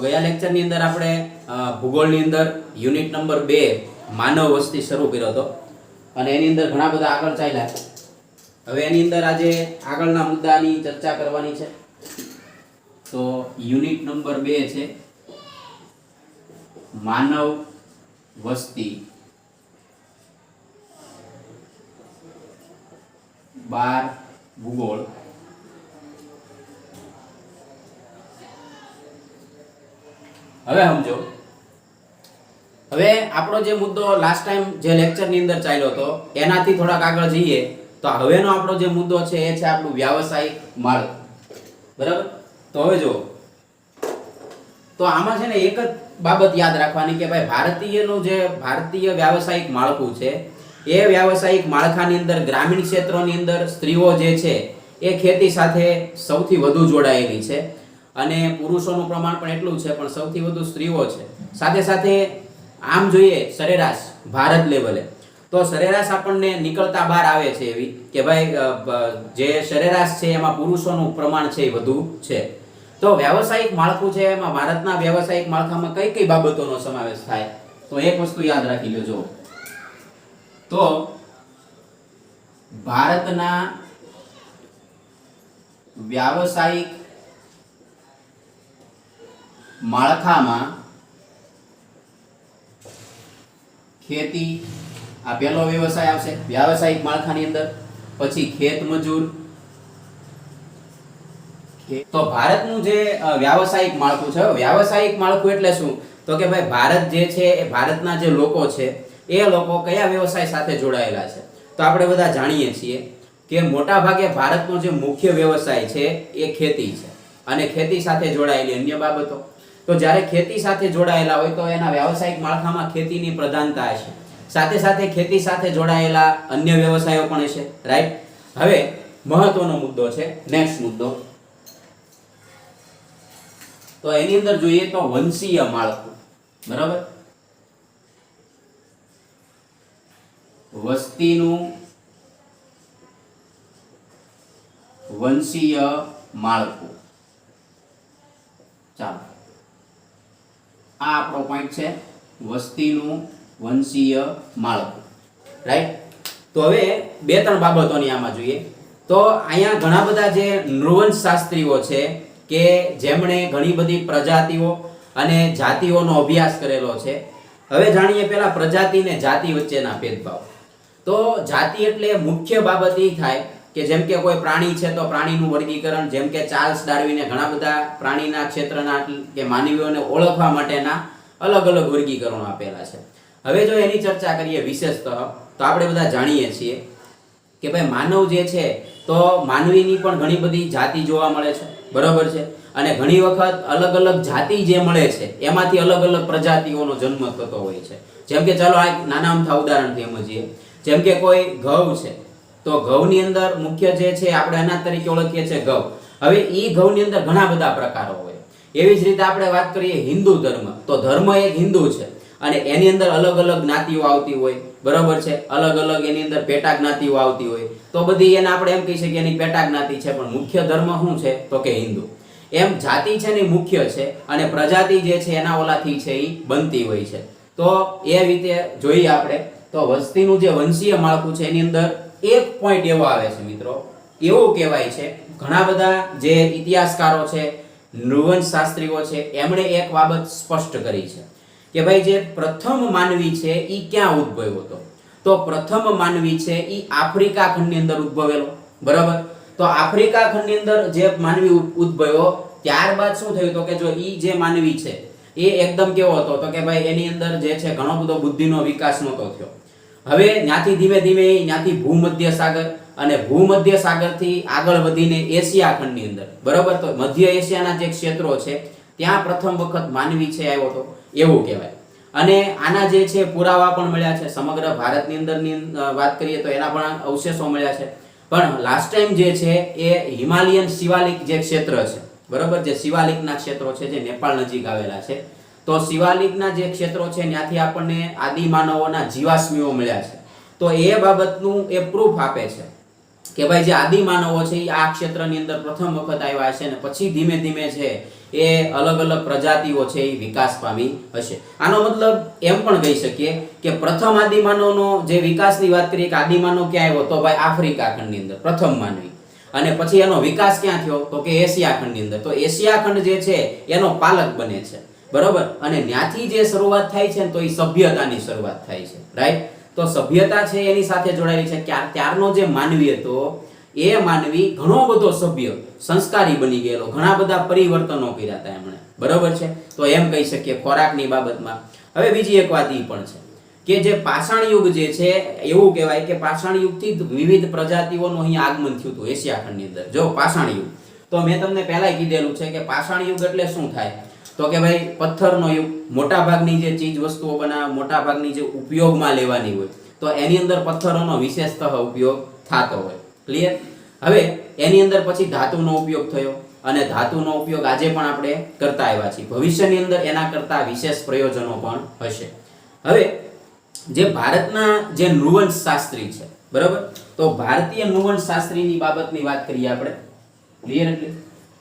ગયા લેક્ચરની અંદર આપણે ભૂગોળની અંદર યુનિટ નંબર 2 માનવ વસ્તી શરૂ કર્યો હતો અને એની અંદર ઘણા બધા આગળ ચાલ્યા. હવે એની અંદર આજે આગળના મુદ્દાની ચર્ચા કરવાની છે. તો યુનિટ નંબર 2 છે માનવ વસ્તી 12 ભૂગોળ. હવે સમજો, હવે આપણો જે મુદ્દો લાસ્ટ ટાઈમ જે લેક્ચરની અંદર ચાલ્યો હતો એનાથી થોડાક આગળ જઈએ તો હવેનો આપણો જે મુદ્દો છે એ છે આપણું વ્યાવસાયિક માળખું. બરાબર? તો હવે જો, તો આમાં છે ને એક જ બાબત યાદ રાખવાની કે ભાઈ ભારતીય વ્યાવસાયિક માળખું છે એ વ્યાવસાયિક માળખાની અંદર ગ્રામીણ ક્ષેત્રોની અંદર સ્ત્રીઓ જે છે એ ખેતી સાથે સૌથી વધુ જોડાયેલી છે અને પુરુષોનું પ્રમાણ પણ એટલું છે, પણ સૌથી વધુ સ્ત્રીઓ છે. સાથે સાથે આમ જોઈએ સરેરાશ ભારત લેવલે તો સરેરાશ આપણને નીકળતા બહાર આવે છે એવી કે ભાઈ જે સરેરાશ છે એમાં પુરુષોનું પ્રમાણ છે એ વધુ છે. તો વ્યાવસાયિક માળખું છે એમાં ભારતના વ્યાવસાયિક માળખામાં કઈ કઈ બાબતોનો સમાવેશ થાય તો એક વસ્તુ યાદ રાખી લેજો. તો ભારતના વ્યાવસાયિક માળખામાં ખેતી આ પહેલો વ્યવસાય આવશે વ્યાવસાયિક માળખાની અંદર. પછી ખેતમજૂર. તો ભારતનું જે વ્યાવસાયિક માળખું છે, વ્યાવસાયિક માળખું એટલે શું તો કે ભાઈ ભારત જે છે એ ભારતના જે લોકો છે એ લોકો કયા વ્યવસાય સાથે જોડાયેલા છે. તો આપણે બધા જાણીએ છીએ કે મોટા ભાગે ભારતનો જે મુખ્ય વ્યવસાય છે એ ખેતી છે અને ખેતી સાથે જોડાયેલી અન્ય બાબતો. તો જ્યારે ખેતી સાથે જોડાયેલા હોય તો એના વ્યાવસાયિક માળખામાં ખેતીની પ્રધાનતા હશે, સાથે સાથે ખેતી સાથે જોડાયેલા અન્ય વ્યવસાયો પણ હશે. રાઈટ? હવે મહત્વનો મુદ્દો છે નેક્સ્ટ મુદ્દો. તો એની અંદર જોઈએ તો વંશીય માળખું. બરાબર? વસ્તીનું વંશીય માળખું. ચાલો, આ આપણો પોઈન્ટ છે વસ્તીનું વંશીય માળખું. રાઈટ? તો હવે બે ત્રણ બાબતોની આમાં જોઈએ. તો અહીંયા ઘણા બધા જે નૃવંશ શાસ્ત્રીઓ છે કે જેમણે ઘણી બધી પ્રજાતિઓ અને જાતિઓનો અભ્યાસ કરેલો છે. હવે જાણીએ પહેલા પ્રજાતિ ને જાતિ વચ્ચેના ભેદભાવ. તો જાતિ એટલે મુખ્ય બાબત એ થાય કે જેમ કે કોઈ પ્રાણી છે તો પ્રાણીનું વર્ગીકરણ, જેમ કે ચાર્લ્સ ડાર્વિને ઘણા બધા પ્રાણીના ક્ષેત્રના કે માનવીઓને ઓળખવા માટેના અલગ અલગ વર્ગીકરણો આપેલા છે. હવે જો એની ચર્ચા કરીએ વિશેષતઃ તો આપણે બધા જાણીએ છીએ કે ભાઈ માનવ જે છે તો માનવીની પણ ઘણી બધી જાતિ જોવા મળે છે. બરાબર છે? અને ઘણી વખત અલગ અલગ જાતિ જે મળે છે એમાંથી અલગ અલગ પ્રજાતિઓનો જન્મ થતો હોય છે. જેમ કે ચાલો આ નાના અમથા ઉદાહરણથી સમજીએ. જેમ કે કોઈ ઘઉં છે તો ઘઉંની અંદર મુખ્ય જે છે આપણે અનાજ તરીકે ઓળખીએ છીએ ઘઉં. હવે ઈ ઘઉંની અંદર ઘણા બધા પ્રકારો હોય. એવી જ રીતે આપણે વાત કરીએ હિન્દુ ધર્મ, તો ધર્મ એક હિન્દુ છે અને એની અંદર અલગ અલગ જ્ઞાતિઓ આવતી હોય. બરાબર છે? અલગ અલગ એની અંદર પેટા જ્ઞાતિઓ આવતી હોય. તો બધી એને આપણે એમ કહી શકીએ એની પેટા જ્ઞાતિ છે, પણ મુખ્ય ધર્મ શું છે તો કે હિન્દુ. એમ જાતિ છે ને મુખ્ય છે અને પ્રજાતિ જે છે એના ઓલાથી છે એ બનતી હોય છે. તો એ રીતે જોઈએ આપણે તો વસ્તીનું જે વંશીય માળખું છે એની અંદર એક પોઈન્ટ એવો આવે છે મિત્રો, એવું કહેવાય છે ઘણા બધા જે ઇતિહાસકારો છે, નૃવંશ શાસ્ત્રીઓ છે, એમણે એક બાબત સ્પષ્ટ કરી છે કે ભાઈ જે પ્રથમ માનવી છે એ ક્યાં ઉદ્ભવ્યો હતો. તો પ્રથમ માનવી છે એ આફ્રિકા ખંડની અંદર ઉદ્ભવેલો. બરાબર? તો આફ્રિકા ખંડની અંદર જે માનવી ઉદ્ભવ્યો ત્યારબાદ શું થયું તો કે જો ઈ જે માનવી છે એ એકદમ કેવો હતો તો કે ભાઈ એની અંદર જે છે ઘણો બધો બુદ્ધિનો વિકાસ નહોતો થયો. હવે ત્યાંથી ધીમે ધીમે ત્યાંથી ભૂમધ્ય સાગર અને ભૂમધ્ય સાગરથી આગળ વધીને એશિયા ખંડની અંદર, બરાબર, તો મધ્ય એશિયાના જે ક્ષેત્રો છે ત્યાં પ્રથમ વખત માનવી છે આવ્યો હતો એવું કહેવાય. અને આના જે છે પુરાવા પણ મળ્યા છે. સમગ્ર ભારતની અંદરની વાત કરીએ તો એના પણ અવશેષો મળ્યા છે. પણ લાસ્ટ ટાઈમ જે છે એ હિમાલયન શિવાલિક જે ક્ષેત્ર છે, બરાબર, જે શિવાલિકના ક્ષેત્રો છે જે નેપાળ નજીક આવેલા છે, તો શિવાલિકના જે ક્ષેત્રો છે ત્યાંથી આપણને આદિમાનવોના જીવાશ્મીઓ મળ્યા છે. તો એ બાબતનું એ પ્રૂફ આપે છે કે ભાઈ જે આદિ માનવો છે એ આ ક્ષેત્રની અંદર પ્રથમ વખત આવ્યા હશે ને પછી ધીમે ધીમે છે એ અલગ અલગ પ્રજાતિઓ છે એ વિકાસ પામી હશે. આનો મતલબ એમ પણ કહી શકીએ કે પ્રથમ આદિમાનવનો જે વિકાસની વાત કરીએ કે આદિમાનવ ક્યાં આવ્યો તો ભાઈ આફ્રિકા ખંડની અંદર પ્રથમ માનવી, અને પછી એનો વિકાસ ક્યાં થયો તો કે એશિયા ખંડની અંદર. તો એશિયા ખંડ જે છે એનો પાલક બને છે, બરોબર, અને ત્યાંથી જે શરૂઆત થાય છે ને તો એ સભ્યતાની શરૂઆત થાય છે, રાઈટ. તો સભ્યતા છે એની સાથે જોડાયેલી છે. ત્યારનો જે માનવી હતો એ માનવી ઘણો બધો સભ્ય સંસ્કારી બની ગયેલો, ઘણા બધા પરિવર્તનો કર્યા હતા એમણે, બરોબર છે. તો એમ કહી શકીએ ખોરાકની બાબતમાં. હવે બીજી એક વાત એ પણ છે કે જે પાષાણ યુગ જે છે એવું કહેવાય કે પાષાણ યુગથી વિવિધ પ્રજાતિઓનું અહીં આગમન થયું હતું એશિયા ખંડની અંદર. જો પાષાણ યુગ તો મેં તમને પહેલાય કીધેલું છે કે પાષાણ યુગ એટલે શું થાય તો કે ભાઈ પથ્થરનો યુગ. મોટા ભાગની જે ચીજ વસ્તુઓ બનાવે, મોટા ભાગની જે ઉપયોગમાં લેવાની હોય તો એની અંદર પથ્થરોનો વિશેષતઃ ઉપયોગ થતો હોય. ક્લિયર? હવે એની અંદર પછી ધાતુનો ઉપયોગ થયો અને ધાતુનો ઉપયોગ આજે પણ આપણે કરતા આવ્યા છીએ. ભવિષ્યની અંદર એના કરતા વિશેષ પ્રયોજનો પણ હશે. હવે જે ભારતના જે નૃવંશ શાસ્ત્રી છે, બરાબર, તો ભારતીય નૃવંશ શાસ્ત્રીની બાબતની વાત કરીએ આપણે. ક્લિયર? એટલે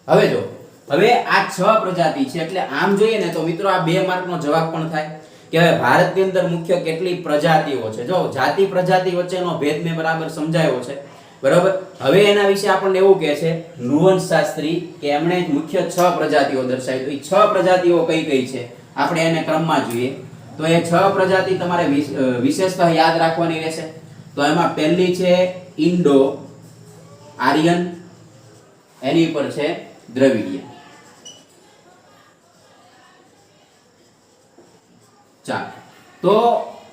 હવે જો હવે આ 6 પ્રજાતિ છે એટલે આમ જોઈએ ને તો મિત્રો આ 2 માર્કનો જવાબ પણ થાય કે હવે ભારતની અંદર મુખ્ય કેટલી પ્રજાતિઓ છે. જો જાતિ પ્રજાતિ વચ્ચેનો ભેદ મેં બરાબર સમજાયો છે, બરાબર. હવે એના વિશે આપણને એવું કહે છે નૃવંશ શાસ્ત્રી કે એમણે મુખ્ય 6 પ્રજાતિઓ દર્શાવી. તો એ 6 પ્રજાતિઓ કઈ કઈ છે આપણે એને ક્રમમાં જોઈએ. તો એ 6 પ્રજાતિ તમારે વિશેષતઃ યાદ રાખવાની રહેશે. તો એમાં પહેલી છે ઇન્ડો આર્યન, એની ઉપર છે દ્રવિડિયન. ચાલો, તો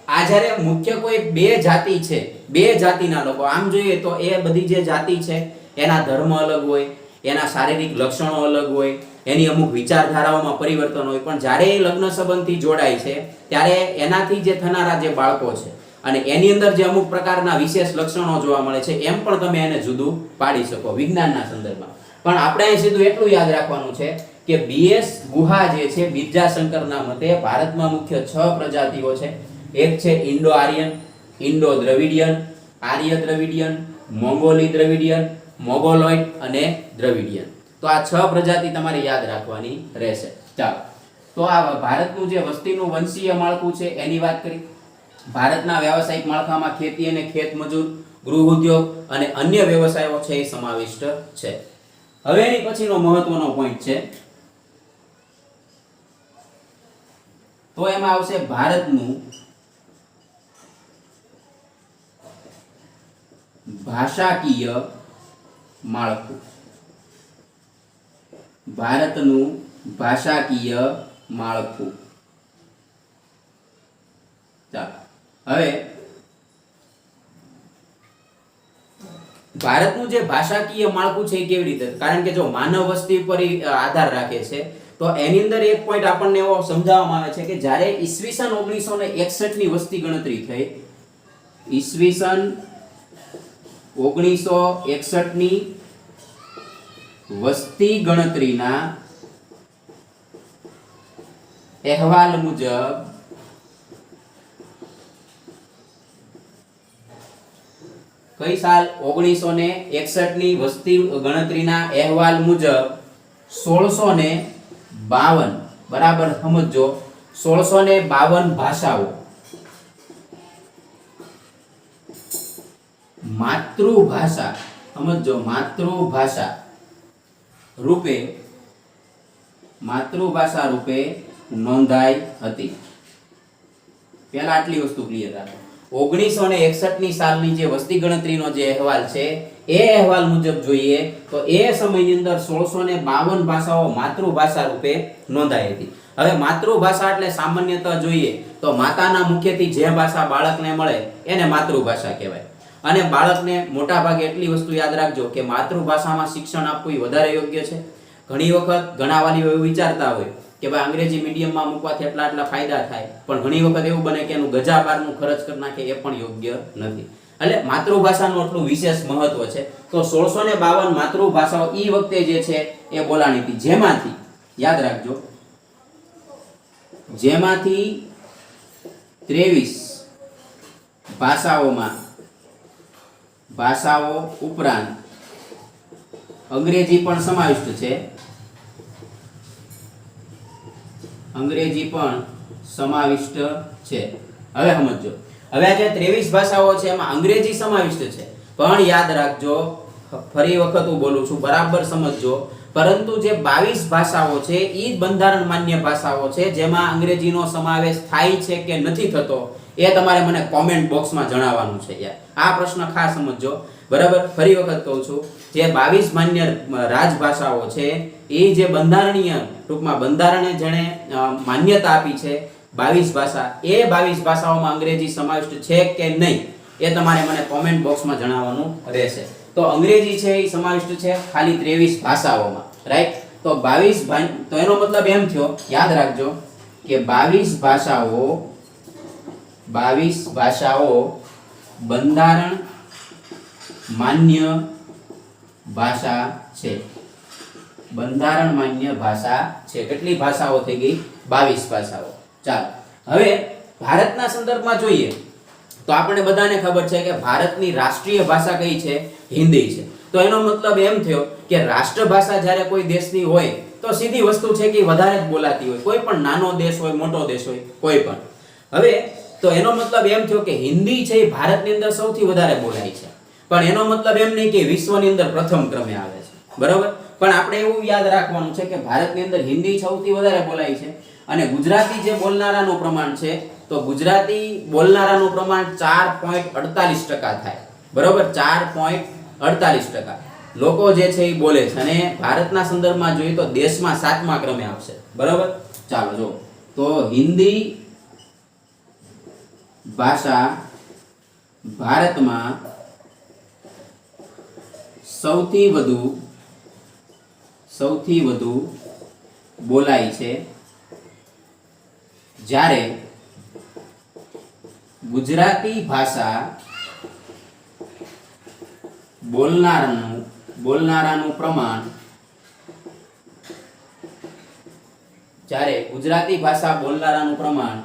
આ જ્યારે મુખ્ય કોઈ 2 જાતિ છે, 2 જાતિના લોકો આમ જોઈએ તો એ બધી જે જાતિ છે એના ધર્મ અલગ હોય, એના શારીરિક લક્ષણો અલગ હોય, એની અમુક વિચારધારાઓમાં પરિવર્તન હોય, પણ જ્યારે એ લગ્ન સંબંધથી જોડાય છે ત્યારે એનાથી જે થનારા જે બાળકો છે અને એની અંદર જે અમુક પ્રકારના વિશેષ લક્ષણો જોવા મળે છે એમ પણ તમે એને જુદું પાડી શકો વિજ્ઞાનના સંદર્ભમાં. પણ આપણે અહીં સીધું એટલું યાદ રાખવાનું છે કે બીએસ ગુહા જે છે વિદ્યાશંકરના મતે ભારતમાં મુખ્ય 6 પ્રજાતિઓ છે. એક છે ઇન્ડો આર્યન, ઇન્ડો દ્રવિડિયન, આર્ય દ્રવિડિયન, મોંગોલી દ્રવિડિયન, મોગોલોઇડ અને દ્રવિડિયન. તો આ 6 પ્રજાતિ તમારે યાદ રાખવાની રહેશે. ચાલો, તો આ ભારતનું જે વસ્તીનું વંશીય માળખું છે એની વાત કરી. ભારતના વ્યાવસાયિક માળખામાં ખેતી અને ખેતમજૂર, ગૃહ ઉદ્યોગ અને અન્ય વ્યવસાયો છે એ સમાવિષ્ટ છે. હવે એની પછીનો મહત્વનો પોઈન્ટ છે તો એમાં આવશે ભારતનું ભાષાકીય માળખું. ભારતનું ભાષાકીય માળખું. ચાલો, હવે ભારતનું જે ભાષાકીય માળખું છે એ કેવી રીતે, કારણ કે જો માનવ વસ્તી પર આધાર રાખે છે તો એની અંદર એક પોઈન્ટ આપણને એવો સમજાવવામાં આવે છે કે જ્યારે ઈસવીસન 1961 ની વસ્તી ગણતરી થઈ, ઈસવીસન 1961 ની વસ્તી ગણતરીના અહેવાલ મુજબ કઈ સાલ 1961 ની વસ્તી ગણતરીના અહેવાલ મુજબ 1652, બરાબર સમજો, 1652 ભાષાઓ માતૃભાષા, સમજો, માતૃભાષા રૂપે નોંધાઈ હતી. પહેલા આટલી વસ્તુ ક્લિયર રાખો. 1961 ની સાલની જે વસ્તી ગણતરીનો જે અહેવાલ છે એ અહેવાલ મુજબ જોઈએ તો એ સમયની અંદર 1652 ભાષાઓ માતૃભાષા રૂપે નોંધાઈ હતી. હવે માતૃભાષા એટલે સામાન્યતઃ જોઈએ તો માતાના મુખેથી જે ભાષા બાળકને મળે એને માતૃભાષા કહેવાય. અને બાળકને મોટા ભાગે એટલી વસ્તુ યાદ રાખજો કે માતૃભાષામાં શિક્ષણ આપવું એ વધારે યોગ્ય છે. ઘણી વખત ઘણા વાલીઓ એવું વિચારતા હોય કે ભાઈ અંગ્રેજી મીડિયમમાં મૂકવાથી એટલા ફાયદા થાય, પણ ઘણી વખત એવું બને કે એનું ગજા બારનું ખર્ચ કરી નાખે, એ પણ યોગ્ય નથી. એટલે માતૃભાષાનું એટલું વિશેષ મહત્વ છે. તો 1652 માતૃભાષાઓ ઈ વખતે જે છે એ બોલાણી હતી, જેમાંથી યાદ રાખજો, જેમાંથી 23 ભાષાઓમાં ભાષાઓ ઉપરાંત અંગ્રેજી પણ સમાવિષ્ટ છે, અંગ્રેજી પણ સમાવિષ્ટ છે. હવે સમજો, હવે આ જે 23 ભાષાઓ છે એમાં અંગ્રેજી સમાવિષ્ટ છે, પણ યાદ રાખજો, ફરી વખત હું બોલું છું, બરાબર સમજજો, પરંતુ જે 22 ભાષાઓ છે એ બંધારણ માન્ય ભાષાઓ છે જેમાં અંગ્રેજીનો સમાવેશ થાય છે કે નથી થતો એ તમારે મને કોમેન્ટ બોક્સમાં જણાવવાનું છે યાર. આ પ્રશ્ન ખાસ સમજજો, બરાબર. ફરી વખત કહું છું, જે 22 માન્ય રાજભાષાઓ છે એ જે બંધારણીય, ટૂંકમાં બંધારણે જેણે માન્યતા આપી છે 22 ભાષા, એ 22 ભાષાઓમાં અંગ્રેજી સમાવિષ્ટ છે કે નહીં એ તમારે મને કોમેન્ટ બોક્સમાં જણાવવાનું રહેશે. તો અંગ્રેજી છે એ સમાવિષ્ટ છે ખાલી 23 ભાષાઓમાં, રાઈટ. તો 22, તો એનો મતલબ એમ થયો, યાદ રાખજો કે 22 ભાષાઓ બંધારણ માન્ય ભાષા છે, બંધારણ માન્ય ભાષા છે. કેટલી ભાષાઓ થઈ ગઈ? 22 ભાષાઓ. ચાલો હવે ભારતના સંદર્ભમાં જોઈએ તો આપણે બધાને ખબર છે કે ભારતની રાષ્ટ્રીય ભાષા કઈ છે? હિન્દી છે. તો એનો મતલબ એમ થયો કે રાષ્ટ્રભાષા જ્યારે કોઈ દેશની હોય તો સીધી વસ્તુ છે કે વધારે જ બોલાતી હોય, કોઈ પણ નાનો દેશ હોય, મોટો દેશ હોય, કોઈ પણ. હવે તો એનો મતલબ એમ થયો કે હિન્દી છે એ ભારતની અંદર સૌથી વધારે બોલાય છે, પણ એનો મતલબ એમ નહીં કે વિશ્વની અંદર પ્રથમ ક્રમે આવે છે, બરાબર. પણ આપણે એવું યાદ રાખવાનું છે કે ભારતની અંદર હિન્દી સૌથી વધારે બોલાય છે, અને ગુજરાતી જે બોલનારાનું પ્રમાણ છે તો ગુજરાતી બોલનારાનું પ્રમાણ 4.48% થાય, બરાબર. 4.48% લોકો જે છે એ બોલે છે, અને ભારતના સંદર્ભમાં જોઈએ તો દેશમાં 7મા ક્રમે આવશે, બરાબર. ચાલો જો, તો હિન્દી ભાષા ભારતમાં સૌથી વધુ બોલાય છે, જ્યારે ગુજરાતી ભાષા બોલનારાનું પ્રમાણ, જ્યારે ગુજરાતી ભાષા બોલનારાનું પ્રમાણ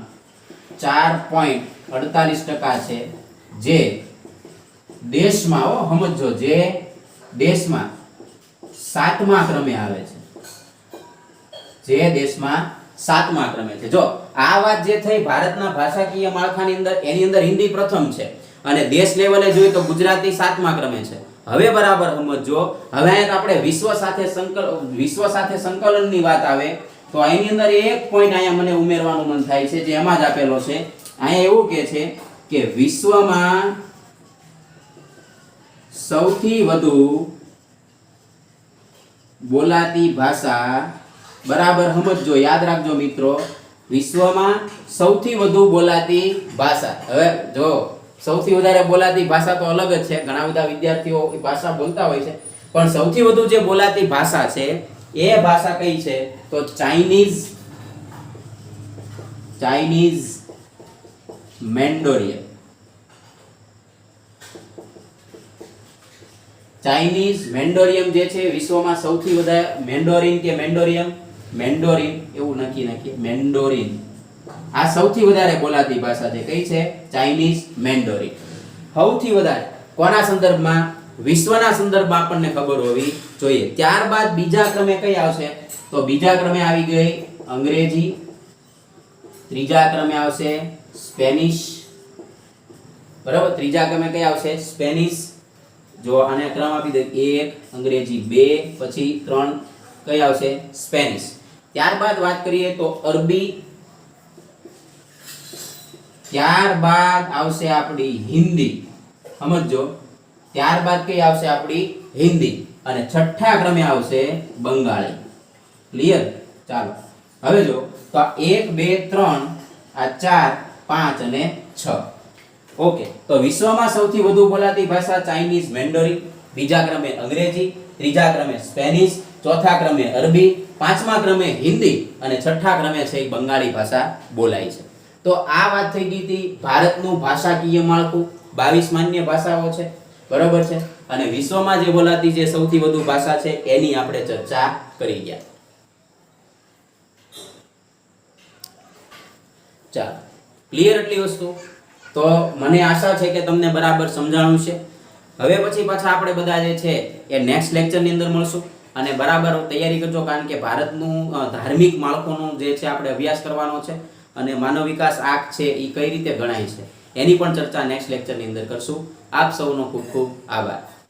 4.48% છે, જે દેશમાં, સમજો, જે દેશમાં 7મા ક્રમે આવે છે, જે દેશમાં 7મા ક્રમે છે. જો આ વાત જે થઈ ભારતના ભાષાકીય માળખાની અંદર, એની અંદર હિન્દી પ્રથમ છે, અને દેશ લેવલે જોઈએ તો ગુજરાતી 7મા ક્રમે છે. હવે બરાબર સમજો, હવે અહીંયા આપણે વિશ્વ સાથે સંકલનની વાત આવે તો એની અંદર એક પોઈન્ટ અહીંયા મને ઉમેરવાનું મન થાય છે, જે એમાં જ આપેલો છે. અહીંયા એવું કહે છે કે વિશ્વમાં સૌથી વધુ બોલાતી ભાષા, બરાબર સમજો, યાદ રાખજો મિત્રો, વિશ્વમાં સૌથી વધુ બોલાતી ભાષા. હવે જો સૌથી વધારે બોલાતી ભાષા તો અલગ જ છે, ઘણા બધા વિદ્યાર્થીઓ એ ભાષા બોલતા હોય છે, પણ સૌથી વધુ જે બોલાતી ભાષા છે એ ભાષા કઈ છે? તો ચાઇનીઝ મેન્ડોરિયન. ચાઇનીઝ મેન્ડોરિયમ જે છે વિશ્વમાં સૌથી વધારે, મેન્ડોરિન કે મેન્ડોરિયમ, મેન્ડોરિન એવું નાખીએ, મેન્ડોરિન, આ સૌથી વધારે બોલાતી ભાષા છે. કઈ છે? ચાઇનીઝ મેન્ડોરિન. સૌથી વધારે કોના સંદર્ભમાં? વિશ્વના સંદર્ભમાં આપણને ખબર હોવી જોઈએ. ત્યારબાદ બીજા ક્રમે કઈ આવશે? તો બીજા ક્રમે આવી ગઈ અંગ્રેજી, ત્રીજા ક્રમે આવશે સ્પેનિશ, બરાબર. ત્રીજા ક્રમે કઈ આવશે? સ્પેનિશ. જો આને ક્રમ આપી દે, 1 અંગ્રેજી, 2 પછી 3 કઈ આવશે? સ્પેનિશ. ત્યારબાદ વાત કરીએ તો અરબી, ત્યારબાદ આવશે આપણી હિન્દી, સમજો, ત્યારબાદ કઈ આવશે? આપણી હિન્દી, અને છઠ્ઠા ક્રમે આવશે બંગાળી. ક્લિયર? ચાલો હવે જો, તો 1 2 3 આ 4 5 અને 6. ઓકે, તો વિશ્વમાં સૌથી વધુ બોલાતી ભાષા ચાઇનીઝ મેન્ડોરિન, બીજા ક્રમે અંગ્રેજી, ત્રીજા ક્રમે સ્પેનિશ, ચોથા ક્રમે અરબી, પાંચમા ક્રમે હિન્દી, અને છઠ્ઠા ક્રમે છે બંગાળી ભાષા બોલાય છે. તો આ વાત થઈ ગઈ હતી ભારતનું ભાષાકીય માળખું. 22 માન્ય ભાષાઓ છે, બરોબર છે, અને વિશ્વમાં જે બોલાતી જે સૌથી વધુ ભાષા છે એની આપણે ચર્ચા કરી ગયા. ચાલો, ક્લિયર એટલી વસ્તુ? તો મને આશા છે કે તમને બરાબર સમજાણું છે. હવે પછી પાછા આપણે બધા જે છે એ નેક્સ્ટ લેક્ચરની અંદર મળશું અને બરાબર તૈયારી કરજો, કારણ કે ભારતનું ધાર્મિક માળખુંનું જે છે આપણે અભ્યાસ કરવાનો છે અને માનવ વિકાસ આંક છે એ કઈ રીતે ગણાય છે એની પણ ચર્ચા નેક્સ્ટ લેક્ચરની અંદર કરશું. આપ સૌનો ખૂબ ખૂબ આભાર.